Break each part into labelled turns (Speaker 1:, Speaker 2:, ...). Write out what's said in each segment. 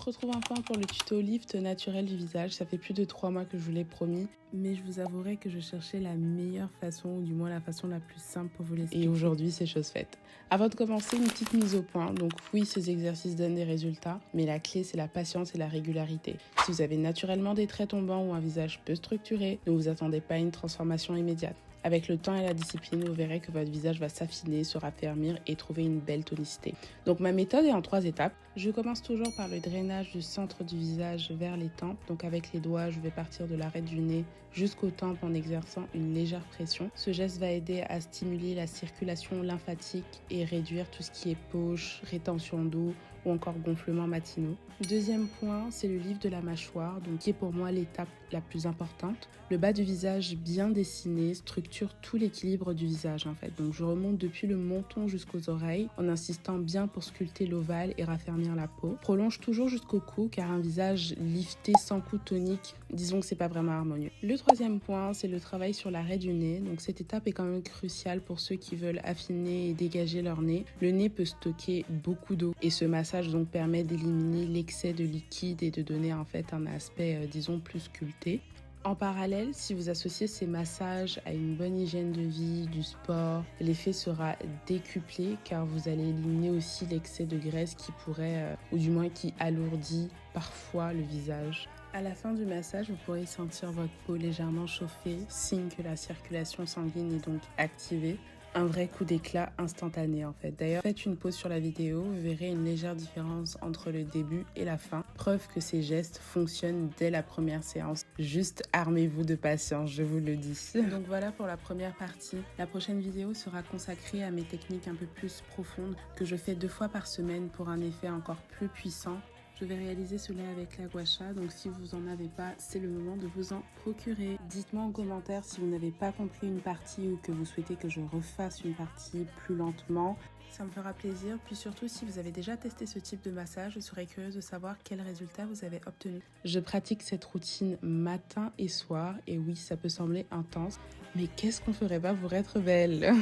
Speaker 1: retrouve enfin pour le tuto lift naturel du visage. Ça fait plus de 3 mois que je vous l'ai promis, mais je vous avouerai que je cherchais la meilleure façon, ou du moins la façon la plus simple pour vous l'expliquer. Et aujourd'hui, c'est chose faite. Avant de commencer, une petite mise au point. Donc oui, ces exercices donnent des résultats, mais la clé, c'est la patience et la régularité. Si vous avez naturellement des traits tombants ou un visage peu structuré, ne vous attendez pas à une transformation immédiate. Avec le temps et la discipline, vous verrez que votre visage va s'affiner, se raffermir et trouver une belle tonicité. Donc ma méthode est en 3 étapes. Je commence toujours par le drainage du centre du visage vers les tempes. Donc avec les doigts, je vais partir de l'arête du nez jusqu'aux tempes en exerçant une légère pression. Ce geste va aider à stimuler la circulation lymphatique et réduire tout ce qui est poche, rétention d'eau ou encore gonflements matinaux. Deuxième point, c'est le lift de la mâchoire, donc qui est pour moi l'étape la plus importante. Le bas du visage bien dessiné structure tout l'équilibre du visage en fait. Donc je remonte depuis le menton jusqu'aux oreilles en insistant bien pour sculpter l'ovale et raffermir la peau. Prolonge toujours jusqu'au cou car un visage lifté sans cou tonique, disons que c'est pas vraiment harmonieux. Le troisième point, c'est le travail sur l'arrêt du nez. Donc cette étape est quand même cruciale pour ceux qui veulent affiner et dégager leur nez. Le nez peut stocker beaucoup d'eau et ce massage donc permet d'éliminer l'excès de liquide et de donner en fait un aspect disons plus sculpté. En parallèle, si vous associez ces massages à une bonne hygiène de vie, du sport, l'effet sera décuplé car vous allez éliminer aussi l'excès de graisse qui pourrait, ou du moins qui alourdit parfois le visage. À la fin du massage, vous pourrez sentir votre peau légèrement chauffée, signe que la circulation sanguine est donc activée. Un vrai coup d'éclat instantané en fait. D'ailleurs, faites une pause sur la vidéo, vous verrez une légère différence entre le début et la fin. Preuve que ces gestes fonctionnent dès la première séance. Juste armez-vous de patience, je vous le dis. Donc voilà pour la première partie. La prochaine vidéo sera consacrée à mes techniques un peu plus profondes que je fais 2 fois par semaine pour un effet encore plus puissant. Je vais réaliser cela avec la gua sha, donc si vous n'en avez pas, c'est le moment de vous en procurer. Dites-moi en commentaire si vous n'avez pas compris une partie ou que vous souhaitez que je refasse une partie plus lentement. Ça me fera plaisir, puis surtout si vous avez déjà testé ce type de massage, je serais curieuse de savoir quel résultat vous avez obtenu. Je pratique cette routine matin et soir, et oui, ça peut sembler intense, mais qu'est-ce qu'on ferait pas pour être belle?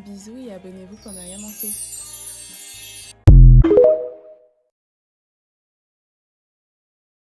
Speaker 1: Bisous et abonnez-vous pour ne rien manquer.